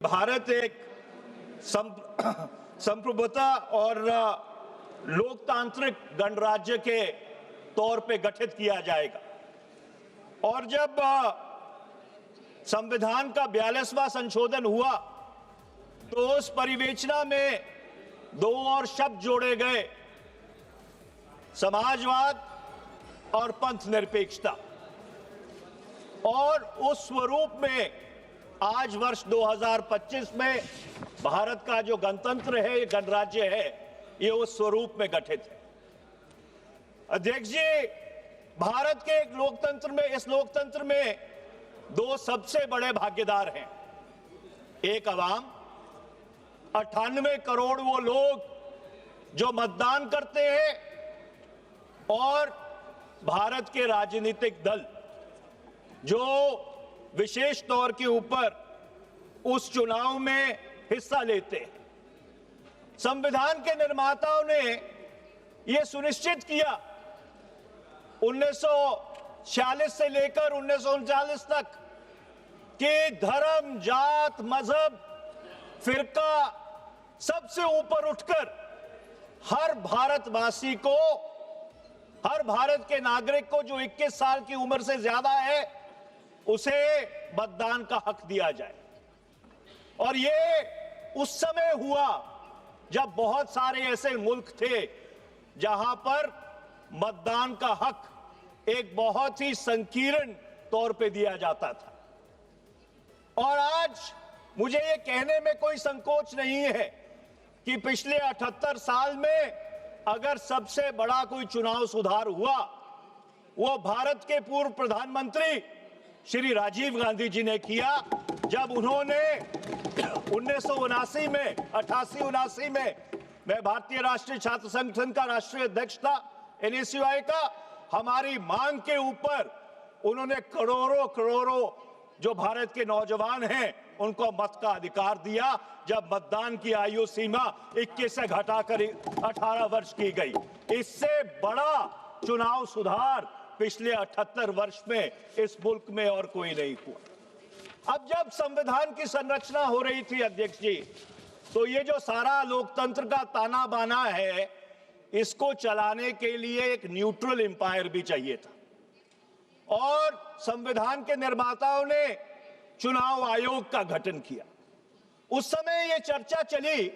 भारत एक संप्रभुता और लोकतांत्रिक गणराज्य के तौर पे गठित किया जाएगा। और जब संविधान का 42वां संशोधन हुआ तो उस परिवेचना में दो और शब्द जोड़े गए, समाजवाद और पंथ निरपेक्षता। और उस स्वरूप में आज वर्ष 2025 में भारत का जो गणतंत्र है, ये गणराज्य है, ये उस स्वरूप में गठित है। अध्यक्ष जी, भारत के एक लोकतंत्र में, इस लोकतंत्र में दो सबसे बड़े भागीदार हैं। एक अवाम, 98 करोड़ वो लोग जो मतदान करते हैं, और भारत के राजनीतिक दल जो विशेष तौर के ऊपर उस चुनाव में हिस्सा लेते हैं। संविधान के निर्माताओं ने यह सुनिश्चित किया 1946 से लेकर 1939 तक कि धर्म, जात, मजहब, फिरका सबसे ऊपर उठकर हर भारतवासी को, हर भारत के नागरिक को जो 21 साल की उम्र से ज्यादा है, उसे मतदान का हक दिया जाए। और ये उस समय हुआ जब बहुत सारे ऐसे मुल्क थे जहां पर मतदान का हक एक बहुत ही संकीर्ण तौर पे दिया जाता था। और आज मुझे ये कहने में कोई संकोच नहीं है कि पिछले 78 साल में अगर सबसे बड़ा कोई चुनाव सुधार हुआ, वो भारत के पूर्व प्रधानमंत्री श्री राजीव गांधी जी ने किया, जब उन्होंने 1979 में, 88-79 में, मैं भारतीय राष्ट्रीय छात्र संगठन का राष्ट्रीय अध्यक्ष था, NSUI का, हमारी मांग के ऊपर उन्होंने करोड़ों जो भारत के नौजवान हैं उनको मत का अधिकार दिया, जब मतदान की आयु सीमा 21 से घटाकर 18 वर्ष की गई। इससे बड़ा चुनाव सुधार पिछले 78 वर्ष में इस मुल्क में और कोई नहीं हुआ। अब जब संविधान की संरचना हो रही थी अध्यक्ष जी, तो ये जो सारा लोकतंत्र का ताना बाना है, इसको चलाने के लिए एक न्यूट्रल एम्पायर भी चाहिए था। और संविधान के निर्माताओं ने चुनाव आयोग का गठन किया। उस समय यह चर्चा चली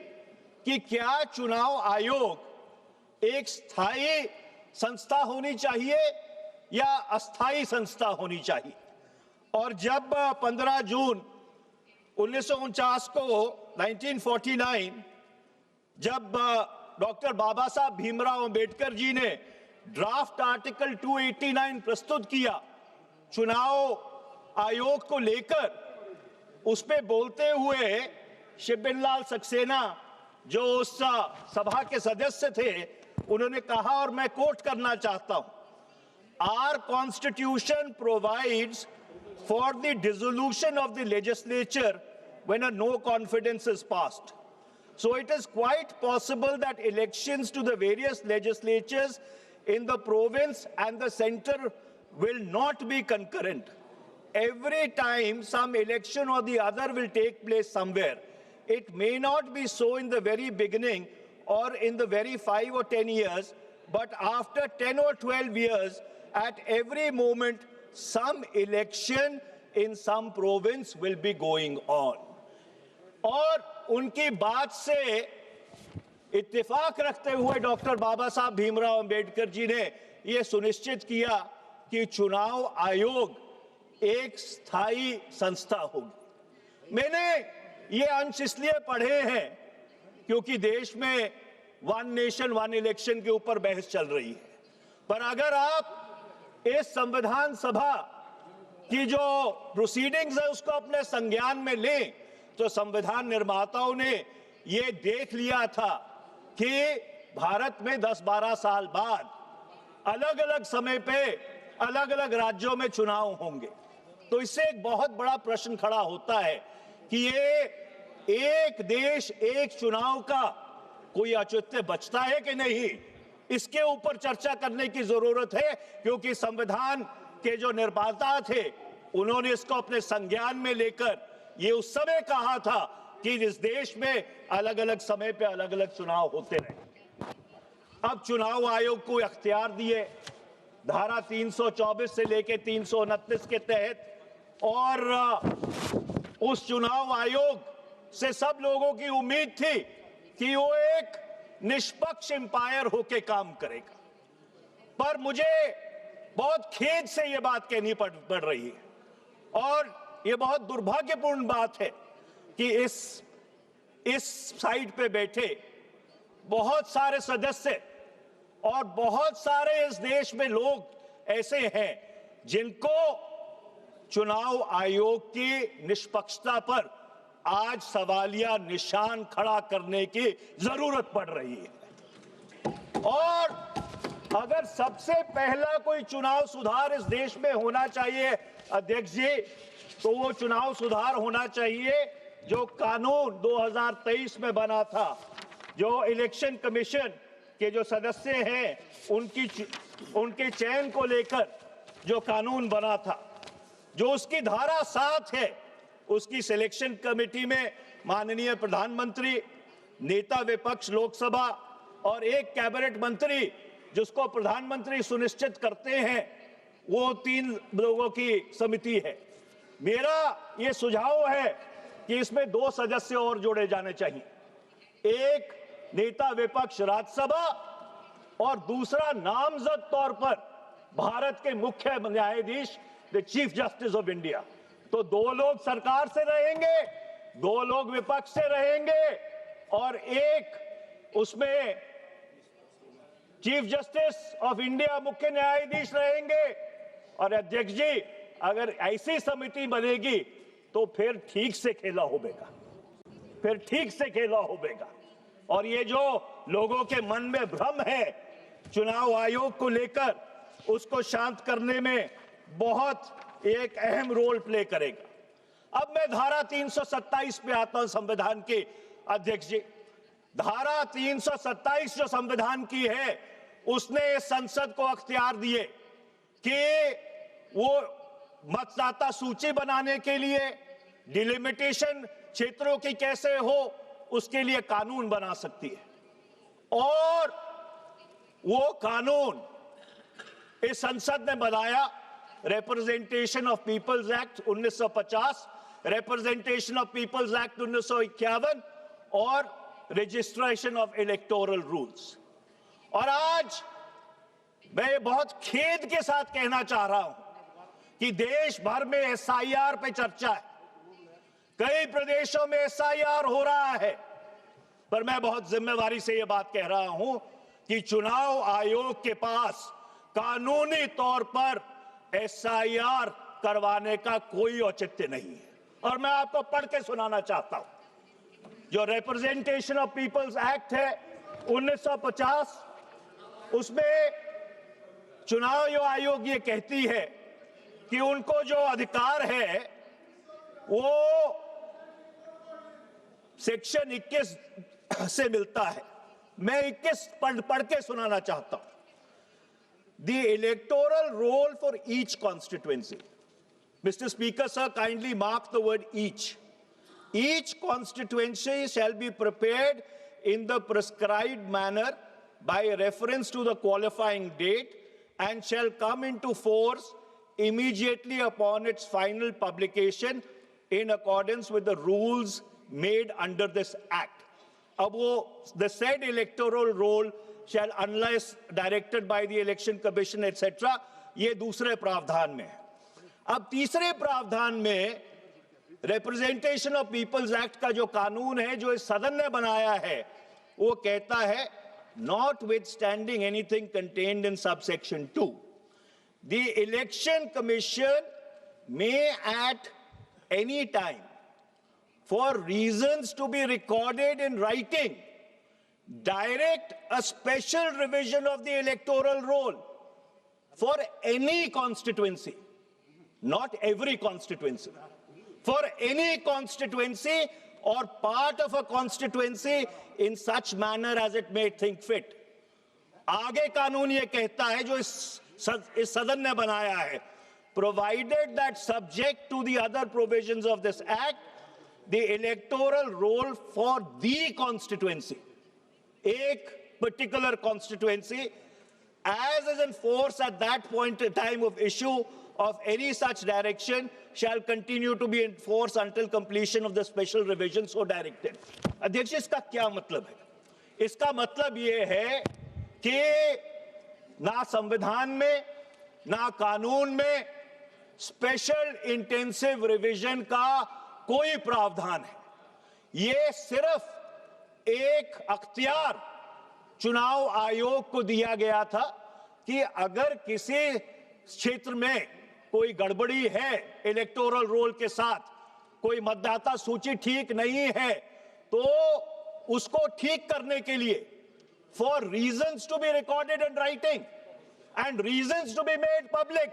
कि क्या चुनाव आयोग एक स्थायी संस्था होनी चाहिए या अस्थायी संस्था होनी चाहिए। और जब 15 जून 1949 को 1949 जब डॉक्टर बाबा साहब भीमराव अंबेडकर जी ने ड्राफ्ट आर्टिकल 289 प्रस्तुत किया चुनाव आयोग को लेकर, उस पे बोलते हुए शिबिन लाल सक्सेना जो उस सभा के सदस्य थे, उन्होंने कहा, और मैं कोट करना चाहता हूं, Our constitution provides for the dissolution of the legislature when a no confidence is passed. So it is quite possible that elections to the various legislatures in the province and the center will not be concurrent. Every time some election or the other will take place somewhere, it may not be so in the very beginning or in the very 5 or 10 years, but after 10 or 12 years, at every moment, some election in some province will be going on. और उनकी बात से इत्तेफाक रखते हुए doctor बाबा साहब भीमराव अंबेडकर जी ने यह सुनिश्चित किया कि चुनाव आयोग एक स्थायी संस्था होगी। मैंने ये अंश इसलिए पढ़े हैं क्योंकि देश में वन नेशन वन इलेक्शन के ऊपर बहस चल रही है। पर अगर आप इस संविधान सभा की जो प्रोसीडिंग्स है उसको अपने संज्ञान में लें, तो संविधान निर्माताओं ने ये देख लिया था कि भारत में 10-12 साल बाद अलग अलग समय पे अलग अलग राज्यों में चुनाव होंगे। तो इससे एक बहुत बड़ा प्रश्न खड़ा होता है कि ये एक देश एक चुनाव का कोई औचित्य बचता है कि नहीं। इसके ऊपर चर्चा करने की जरूरत है, क्योंकि संविधान के जो निर्माता थे उन्होंने इसको अपने संज्ञान में लेकर ये उस समय कहा था कि इस देश में अलग अलग समय पे अलग अलग चुनाव होते रहे। अब चुनाव आयोग को अख्तियार दिए धारा 324 से लेके 329 के तहत, और उस चुनाव आयोग से सब लोगों की उम्मीद थी कि वो एक निष्पक्ष एम्पायर होके काम करेगा। पर मुझे बहुत खेद से ये बात कहनी पड़ रही है, और ये बहुत दुर्भाग्यपूर्ण बात है कि इस साइड पे बैठे बहुत सारे सदस्य और बहुत सारे इस देश में लोग ऐसे हैं जिनको चुनाव आयोग की निष्पक्षता पर आज सवालिया निशान खड़ा करने की जरूरत पड़ रही है। और अगर सबसे पहला कोई चुनाव सुधार इस देश में होना चाहिए अध्यक्ष जी, तो वो चुनाव सुधार होना चाहिए जो कानून 2023 में बना था, जो इलेक्शन कमीशन के जो सदस्य हैं उनके चयन को लेकर जो कानून बना था, जो उसकी धारा 7 है, उसकी सिलेक्शन कमेटी में माननीय प्रधानमंत्री, नेता विपक्ष लोकसभा और एक कैबिनेट मंत्री जिसको प्रधानमंत्री सुनिश्चित करते हैं, वो 3 लोगों की समिति है। मेरा ये सुझाव है कि इसमें 2 सदस्य और जोड़े जाने चाहिए, एक नेता विपक्ष राज्यसभा और दूसरा नामजद तौर पर भारत के मुख्य न्यायाधीश the chief justice of India. तो 2 लोग सरकार से रहेंगे, 2 लोग विपक्ष से रहेंगे और एक उसमें चीफ जस्टिस ऑफ इंडिया मुख्य न्यायाधीश रहेंगे। और अध्यक्ष जी, अगर ऐसी समिति बनेगी तो फिर ठीक से खेला होगा, फिर ठीक से खेला होगा। और ये जो लोगों के मन में भ्रम है चुनाव आयोग को लेकर, उसको शांत करने में बहुत एक अहम रोल प्ले करेगा। अब मैं धारा 327 पे आता हूं संविधान के अध्यक्ष जी। धारा 327 जो संविधान की है, उसने संसद को अख्तियार दिए कि वो मतदाता सूची बनाने के लिए, डिलिमिटेशन क्षेत्रों की कैसे हो, उसके लिए कानून बना सकती है। और वो कानून इस संसद ने बनाया, representation of people's act 1950, representation of people's act 1951 और रजिस्ट्रेशन ऑफ इलेक्टोरल रूल्स। और आज मैं बहुत खेद के साथ कहना चाह रहा हूं कि देश भर में एसआईआर पे चर्चा है, कई प्रदेशों में एसआईआर हो रहा है, पर मैं बहुत जिम्मेवारी से यह बात कह रहा हूं कि चुनाव आयोग के पास कानूनी तौर पर एसआईआर करवाने का कोई औचित्य नहीं है। और मैं आपको पढ़ के सुनाना चाहता हूं, जो रिप्रेजेंटेशन ऑफ पीपल्स एक्ट है 1950, उसमें चुनाव आयोग ये कहती है कि उनको जो अधिकार है वो सेक्शन 21 से मिलता है। मैं 21 पढ़ के सुनाना चाहता हूं। The electoral roll for each constituency. Mr. Speaker, sir, kindly mark the word each. Each constituency shall be prepared in the prescribed manner by reference to the qualifying date and shall come into force immediately upon its final publication in accordance with the rules made under this act. Ab wo the said electoral roll shall, unless directed by the election commission etc, ये दूसरे प्रावधान में है। अब तीसरे प्रावधान में representation of people's act का जो कानून है, जो इस सदन ने बनाया है, वो कहता है notwithstanding anything contained in subsection 2, the election commission may at any time, for reasons to be recorded in writing, direct a special revision of the electoral roll for any constituency, not every constituency, for any constituency or part of a constituency in such manner as it may think fit. आगे कानून ये कहता है, जो इस सदन ने बनाया है, provided that subject to the other provisions of this act, the electoral roll for the constituency, एक particular constituency, as is in force at that point in time of issue of any such direction, shall continue to be in force until completion of the special revision so directed. अध्यक्ष, इसका क्या मतलब है? इसका मतलब ये है कि ना संविधान में ना कानून में स्पेशल इंटेंसिव रिवीजन का कोई प्रावधान है। ये सिर्फ एक अख्तियार चुनाव आयोग को दिया गया था कि अगर किसी क्षेत्र में कोई गड़बड़ी है इलेक्टोरल रोल के साथ, कोई मतदाता सूची ठीक नहीं है, तो उसको ठीक करने के लिए for reasons to be recorded in writing and reasons to be made public,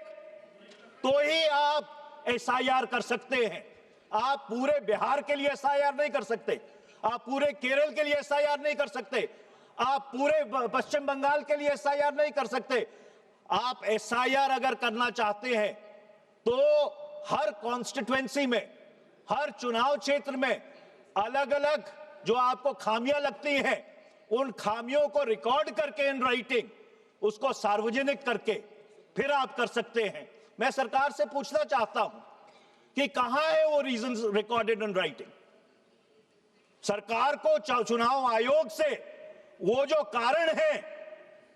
तो ही आप एसआईआर कर सकते हैं। आप पूरे बिहार के लिए एसआईआर नहीं कर सकते, आप पूरे केरल के लिए एसआईआर नहीं कर सकते, आप पूरे पश्चिम बंगाल के लिए एसआईआर नहीं कर सकते। आप एसआईआर अगर करना चाहते हैं तो हर कॉन्स्टिट्यूएंसी में, हर चुनाव क्षेत्र में अलग अलग जो आपको खामियां लगती हैं, उन खामियों को रिकॉर्ड करके इन राइटिंग उसको सार्वजनिक करके फिर आप कर सकते हैं। मैं सरकार से पूछना चाहता हूं कि कहां है वो रीजंस रिकॉर्डेड इन राइटिंग? सरकार को चुनाव आयोग से वो जो कारण है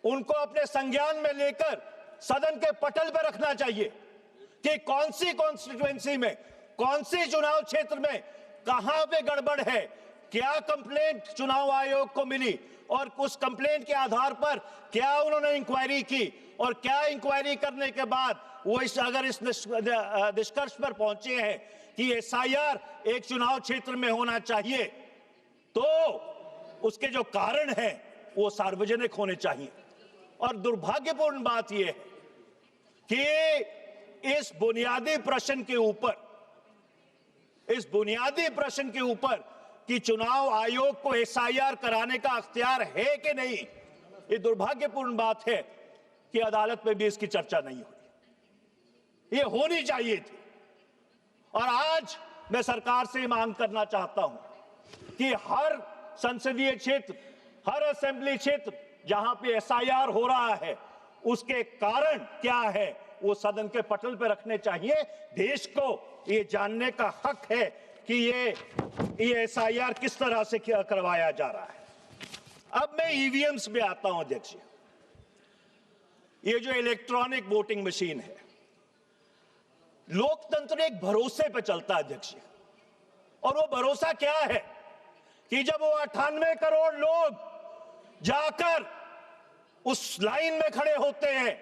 उनको अपने संज्ञान में लेकर सदन के पटल पर रखना चाहिए कि कौन सी कॉन्स्टिट्यूएंसी में, कौन सी चुनाव क्षेत्र में कहां पे गड़बड़ है, क्या कंप्लेंट चुनाव आयोग को मिली और उस कंप्लेंट के आधार पर क्या उन्होंने इंक्वायरी की और क्या इंक्वायरी करने के बाद वो अगर इस निष्कर्ष पर पहुंचे हैं कि एसआईआर एक चुनाव क्षेत्र में होना चाहिए, तो उसके जो कारण हैं वो सार्वजनिक होने चाहिए। और दुर्भाग्यपूर्ण बात यह है कि इस बुनियादी प्रश्न के ऊपर कि चुनाव आयोग को एसआईआर कराने का अख्तियार है कि नहीं, ये दुर्भाग्यपूर्ण बात है कि अदालत में भी इसकी चर्चा नहीं हुई। ये होनी चाहिए थी। और आज मैं सरकार से मांग करना चाहता हूं कि हर संसदीय क्षेत्र, हर असेंबली क्षेत्र जहां पे एसआईआर हो रहा है, उसके कारण क्या है वो सदन के पटल पे रखने चाहिए। देश को ये जानने का हक है कि ये एसआईआर किस तरह से करवाया जा रहा है। अब मैं ईवीएम्स में आता हूं अध्यक्ष। ये जो इलेक्ट्रॉनिक वोटिंग मशीन है, लोकतंत्र एक भरोसे पे चलता है अध्यक्ष, और वो भरोसा क्या है कि जब वो 98 करोड़ लोग जाकर उस लाइन में खड़े होते हैं,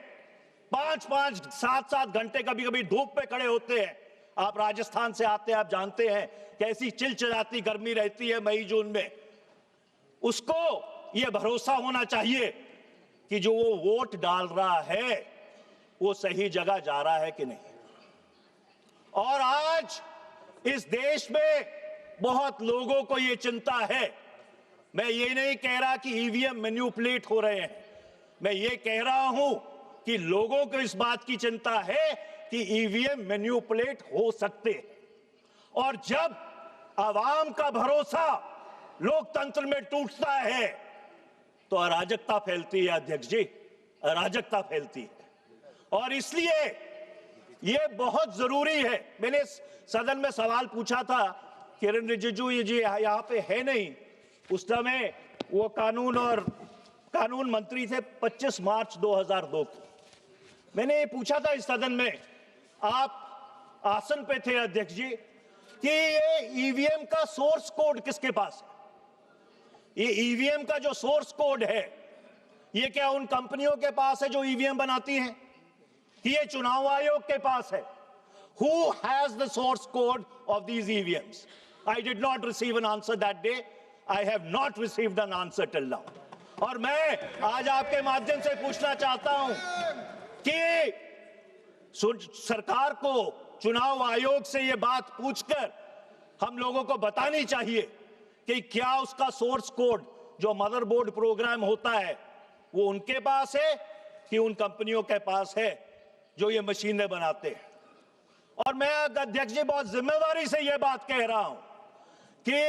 5-5, 7-7 घंटे कभी कभी धूप पे खड़े होते हैं। आप राजस्थान से आते हैं, आप जानते हैं कैसी चिलचिलाती गर्मी रहती है मई जून में। उसको यह भरोसा होना चाहिए कि जो वो वोट डाल रहा है वो सही जगह जा रहा है कि नहीं। और आज इस देश में बहुत लोगों को यह चिंता है। मैं ये नहीं कह रहा कि ईवीएम मैन्युपुलेट हो रहे हैं, मैं ये कह रहा हूं कि लोगों को इस बात की चिंता है कि ईवीएम मैन्युपुलेट हो सकते हैं। और जब आवाम का भरोसा लोकतंत्र में टूटता है तो अराजकता फैलती है अध्यक्ष जी, अराजकता फैलती है। और इसलिए यह बहुत जरूरी है। मैंने सदन में सवाल पूछा था, किरण रिजिजू जी यहां पे है नहीं, उस समय वो कानून मंत्री थे 25 मार्च 2002 को। मैंने ये पूछा था इस सदन में, आप आसन पे थे अध्यक्ष जी, कि ये ईवीएम का सोर्स कोड किसके पास है? ये ईवीएम का जो सोर्स कोड है, ये क्या उन कंपनियों के पास है जो ईवीएम बनाती हैं, कि ये चुनाव आयोग के पास है? Who has the source code of these EVMs? I did not receive an answer that day. I have not received an answer till now. और मैं आज आपके माध्यम से पूछना चाहता हूं कि सरकार को चुनाव आयोग से यह बात पूछकर हम लोगों को बतानी चाहिए कि क्या उसका सोर्स कोड जो मदरबोर्ड प्रोग्राम होता है वो उनके पास है कि उन कंपनियों के पास है जो ये मशीनें बनाते हैं। और मैं अध्यक्ष जी बहुत जिम्मेदारी से यह बात कह रहा हूं कि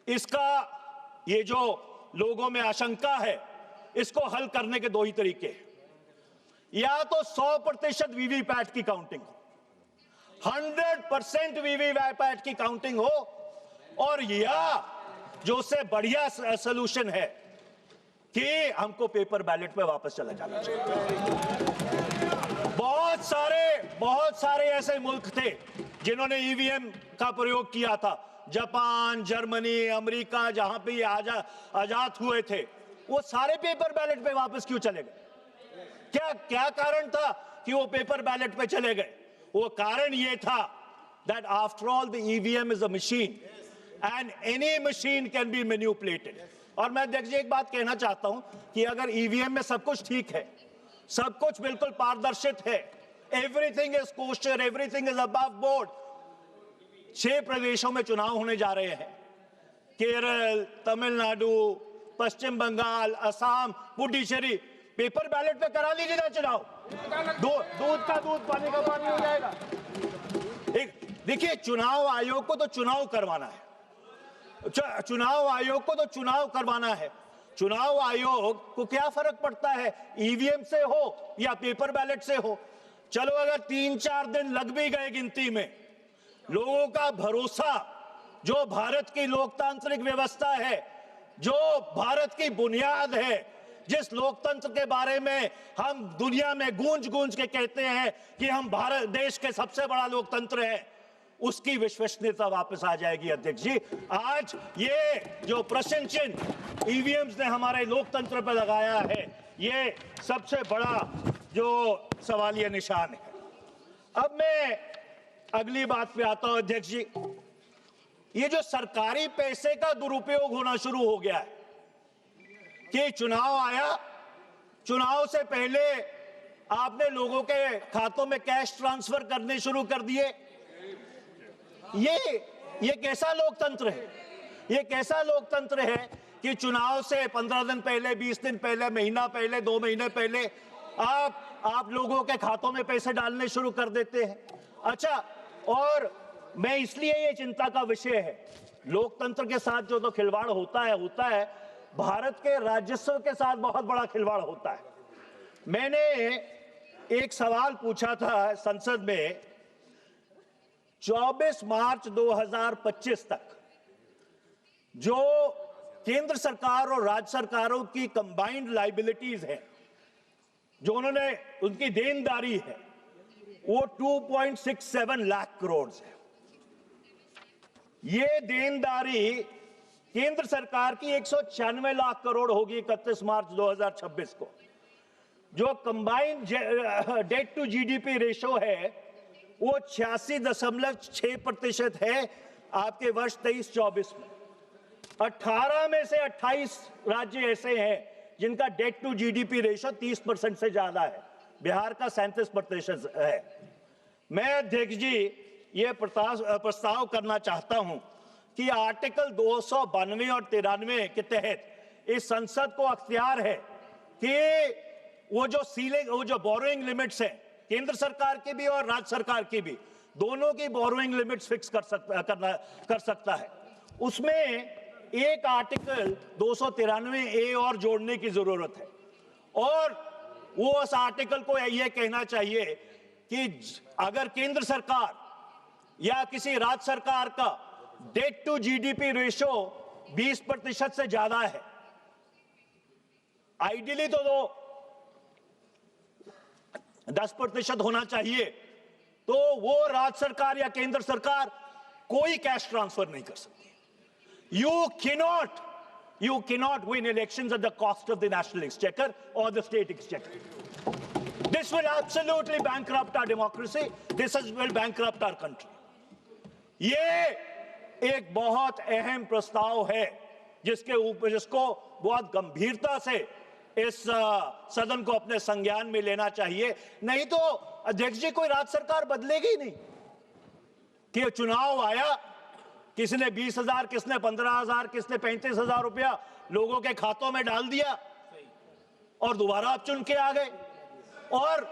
इसका ये जो लोगों में आशंका है, इसको हल करने के दो ही तरीके हैं। या तो 100% वीवीपैट की काउंटिंग हो, 100% वीवीपैट की काउंटिंग हो, और या जो से बढ़िया सलूशन है कि हमको पेपर बैलेट पे वापस चला जाना चाहिए। बहुत सारे ऐसे मुल्क थे जिन्होंने ईवीएम का प्रयोग किया था, जापान, जर्मनी, अमेरिका, जहां पे ये आजाद हुए थे, वो सारे पेपर बैलेट पे वापस क्यों चले गए? क्या कारण था कि वो पेपर बैलेट पे चले गए? वो कारण ये था that after all the EVM is a machine and any machine can be manipulated। और मैं देखिए एक बात कहना चाहता हूं कि अगर ईवीएम में सब कुछ ठीक है, सब कुछ बिल्कुल पारदर्शित है, everything is coaster, everything is above board, 6 प्रदेशों में चुनाव होने जा रहे हैं, केरल, तमिलनाडु, पश्चिम बंगाल, असम, पुडुचेरी, पेपर बैलेट पे करा लीजिए ना चुनाव, दूध का दूध, पानी का पानी हो जाएगा। देखिए, चुनाव आयोग को तो चुनाव करवाना है, चुनाव आयोग को तो चुनाव करवाना है। चुनाव आयोग को क्या फर्क पड़ता है ईवीएम से हो या पेपर बैलेट से हो? चलो अगर 3-4 दिन लग भी गए गिनती में, लोगों का भरोसा जो भारत की लोकतांत्रिक व्यवस्था है, जो भारत की बुनियाद है, जिस लोकतंत्र के बारे में हम दुनिया में गूंज गूंज के कहते हैं कि हम भारत देश के सबसे बड़ा लोकतंत्र है, उसकी विश्वसनीयता वापस आ जाएगी। अध्यक्ष जी, आज ये जो प्रश्न चिन्ह ईवीएम्स ने हमारे लोकतंत्र पर लगाया है, ये सबसे बड़ा जो सवालिया निशान है। अब मैं अगली बात पे आता हूं अध्यक्ष जी। ये जो सरकारी पैसे का दुरुपयोग होना शुरू हो गया है कि चुनाव आया, चुनाव से पहले आपने लोगों के खातों में कैश ट्रांसफर करने शुरू कर दिए। ये कैसा लोकतंत्र है? ये कैसा लोकतंत्र है कि चुनाव से 15 दिन पहले, 20 दिन पहले, महीना पहले, 2 महीने पहले आप लोगों के खातों में पैसे डालने शुरू कर देते हैं। अच्छा, और मैं इसलिए ये चिंता का विषय है, लोकतंत्र के साथ जो तो खिलवाड़ होता है, भारत के राजस्व के साथ बहुत बड़ा खिलवाड़ होता है। मैंने एक सवाल पूछा था संसद में, 24 मार्च 2025 तक जो केंद्र सरकार और राज्य सरकारों की कंबाइंड लायबिलिटीज है, जो उनकी देनदारी है, वो 2.67 लाख करोड़ है। ये देनदारी केंद्र सरकार की 196 लाख करोड़ होगी 31 मार्च 2026 को। जो combined debt to GDP ratio है वो 86.6% है आपके वर्ष 23-24 में। 18 में से 28 राज्य ऐसे हैं जिनका डेट टू जीडीपी रेशो 30% से ज्यादा है। बिहार का 37% है। मैं अध्यक्ष जी ये प्रस्ताव करना चाहता हूं कि आर्टिकल 292 और 93 के तहत इस संसद को अख्तियार है कि वो जो बोरोइंग लिमिट्स हैं, केंद्र सरकार की भी और राज्य सरकार की भी, दोनों की बोरोइंग लिमिट्स फिक्स कर सकता है। उसमें एक आर्टिकल 293A और जोड़ने की जरूरत है, और वो उस आर्टिकल को यह कहना चाहिए कि अगर केंद्र सरकार या किसी राज्य सरकार का डेट टू जीडीपी रेशो 20% से ज्यादा है, आइडियली तो 10% होना चाहिए, तो वो राज्य सरकार या केंद्र सरकार कोई कैश ट्रांसफर नहीं कर सकती। You cannot win elections at the cost of the national exchequer or the state exchequer. This will absolutely bankrupt our democracy. This will bankrupt our country. ये एक बहुत अहम प्रस्ताव है जिसको बहुत गंभीरता से इस सदन को अपने संज्ञान में लेना चाहिए। नहीं तो अध्यक्ष जी कोई राज्य सरकार बदलेगी नहीं कि चुनाव आया, किसी ने 20,000, किसने 15,000, किसने 35,000 रुपया लोगों के खातों में डाल दिया और दोबारा आप चुन के आ गए। और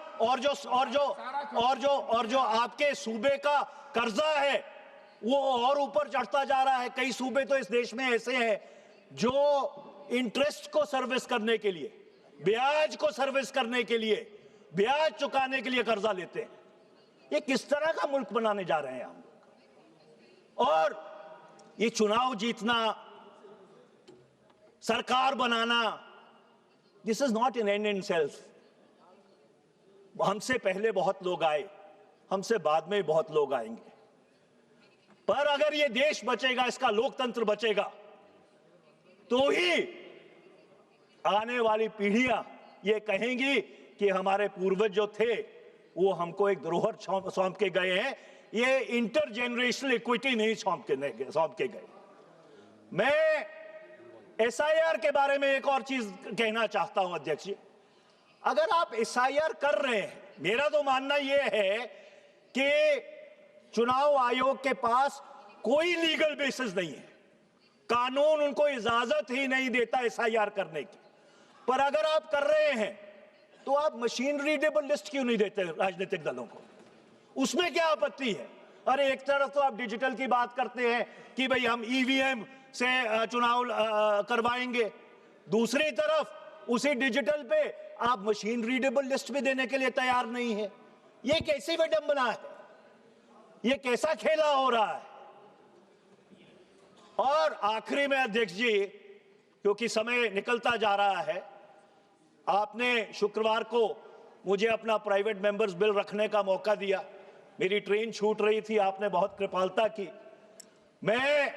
जो आपके सूबे का कर्जा है वो और ऊपर चढ़ता जा रहा है। कई सूबे तो इस देश में ऐसे हैं जो इंटरेस्ट को सर्विस करने के लिए, ब्याज को सर्विस करने के लिए, ब्याज चुकाने के लिए कर्जा लेते हैं। ये किस तरह का मुल्क बनाने जा रहे हैं हम लोग? और ये चुनाव जीतना, सरकार बनाना, this is not an end in self. हमसे पहले बहुत लोग आए, हमसे बाद में बहुत लोग आएंगे, पर अगर ये देश बचेगा, इसका लोकतंत्र बचेगा, तो ही आने वाली पीढ़ियां ये कहेंगी कि हमारे पूर्वज जो थे वो हमको एक धरोहर सौंप के गए हैं। ये इंटरजेनरेशनल इक्विटी नहीं सौंप के गए। मैं एसआईआर के बारे में एक और चीज कहना चाहता हूं अध्यक्ष जी। अगर आप एसआईआर कर रहे हैं, मेरा तो मानना यह है कि चुनाव आयोग के पास कोई लीगल बेसिस नहीं है, कानून उनको इजाजत ही नहीं देता एसआईआर करने की। पर अगर आप कर रहे हैं तो आप मशीन रीडेबल लिस्ट क्यों नहीं देते राजनीतिक दलों को? उसमें क्या आपत्ति है? अरे एक तरफ तो आप डिजिटल की बात करते हैं कि भाई हम ईवीएम से चुनाव करवाएंगे, दूसरी तरफ उसी डिजिटल पे आप मशीन रीडेबल लिस्ट भी देने के लिए तैयार नहीं है। ये कैसी विडंबना है? ये कैसा खेला हो रहा है? और आखिरी में अध्यक्ष जी, क्योंकि समय निकलता जा रहा है, आपने शुक्रवार को मुझे अपना प्राइवेट मेंबर्स बिल रखने का मौका दिया। मेरी ट्रेन छूट रही थी, आपने बहुत कृपालता की। मैं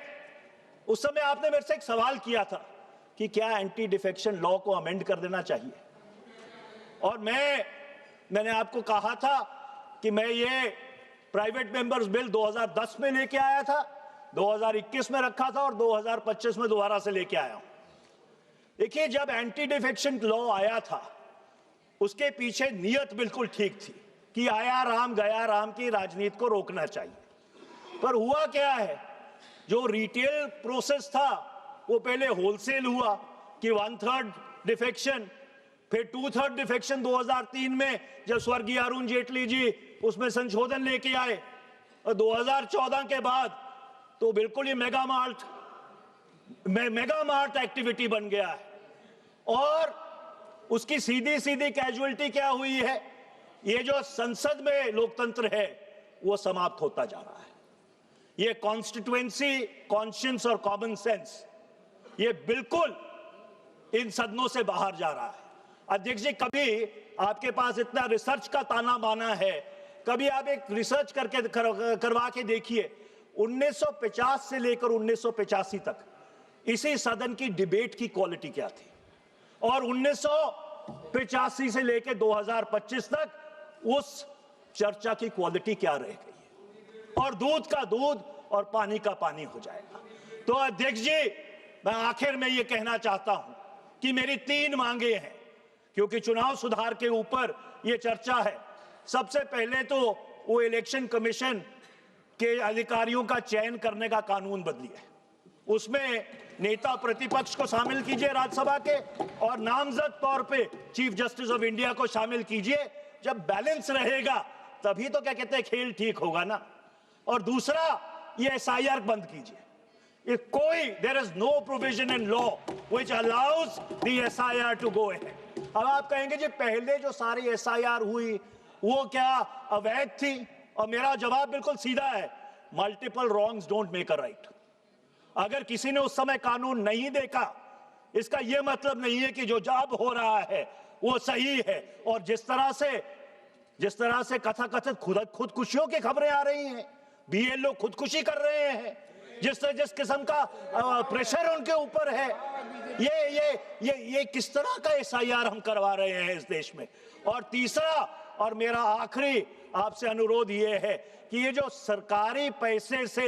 उस समय आपने मेरे से एक सवाल किया था कि क्या एंटी डिफेक्शन लॉ को अमेंड कर देना चाहिए, और मैंने आपको कहा था कि मैं ये प्राइवेट मेंबर्स बिल 2010 में लेके आया था, 2021 में रखा था और 2025 में दोबारा से लेके आया हूं। देखिए, जब एंटी डिफेक्शन लॉ आया था उसके पीछे नियत बिल्कुल ठीक थी कि आया राम गया राम की राजनीति को रोकना चाहिए। पर हुआ क्या है, जो रिटेल प्रोसेस था वो पहले होलसेल हुआ कि 1/3 डिफेक्शन, फिर 2/3 डिफेक्शन 2003 में जब स्वर्गीय अरुण जेटली जी उसमें संशोधन लेके आए, और 2014 के बाद तो बिल्कुल ही मेगा मार्ट एक्टिविटी बन गया है। और उसकी सीधी सीधी कैजुअलिटी क्या हुई है? ये जो संसद में लोकतंत्र है वो समाप्त होता जा रहा है। ये कॉन्स्टिट्यूएंसी, कॉन्शियंस और कॉमन सेंस ये बिल्कुल इन सदनों से बाहर जा रहा है। अध्यक्ष जी, कभी आपके पास इतना रिसर्च का ताना बाना है, कभी आप एक रिसर्च करवा के देखिए 1950 से लेकर 1985 तक इसी सदन की डिबेट की क्वालिटी क्या थी, और 1985 से लेकर 2025 तक उस चर्चा की क्वालिटी क्या रह गई है, और दूध का दूध और पानी का पानी हो जाएगा। तो अध्यक्ष जी, मैं आखिर में यह कहना चाहता हूं कि मेरी 3 मांगे हैं, क्योंकि चुनाव सुधार के ऊपर यह चर्चा है। सबसे पहले तो वो इलेक्शन कमीशन के अधिकारियों का चयन करने का कानून बदलिए, उसमें नेता प्रतिपक्ष को शामिल कीजिए राज्यसभा के, और नामजद तौर पे चीफ जस्टिस ऑफ इंडिया को शामिल कीजिए। जब बैलेंस रहेगा तभी तो क्या कहते हैं खेल ठीक होगा ना। और दूसरा, ये एसआईआर बंद कीजिए। There is no provision in law which allows the SIR to go ahead. अब आप कहेंगे जी पहले जो सारी एसआईआर हुई वो क्या अवैध थी? और मेरा जवाब बिल्कुल सीधा है, multiple wrongs don't make a right. अगर किसी ने उस समय कानून नहीं देखा, इसका यह मतलब नहीं है कि जो जब हो रहा है वो सही है। और जिस तरह से कथाकथित खुदकुशियों की खबरें आ रही हैं, बीएलओ खुदकुशी कर रहे हैं, जिस किस्म का प्रेशर उनके ऊपर है, ये किस तरह का एसआईआर हम करवा रहे हैं इस देश में। और तीसरा और मेरा आखिरी आपसे अनुरोध ये है कि ये जो सरकारी पैसे से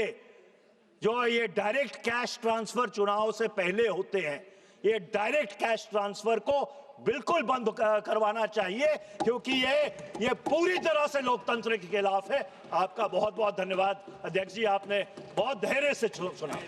जो ये डायरेक्ट कैश ट्रांसफर चुनाव से पहले होते हैं, ये डायरेक्ट कैश ट्रांसफर को बिल्कुल बंद करवाना चाहिए, क्योंकि ये पूरी तरह से लोकतंत्र के खिलाफ है। आपका बहुत बहुत धन्यवाद अध्यक्ष जी, आपने बहुत धैर्य से सुना।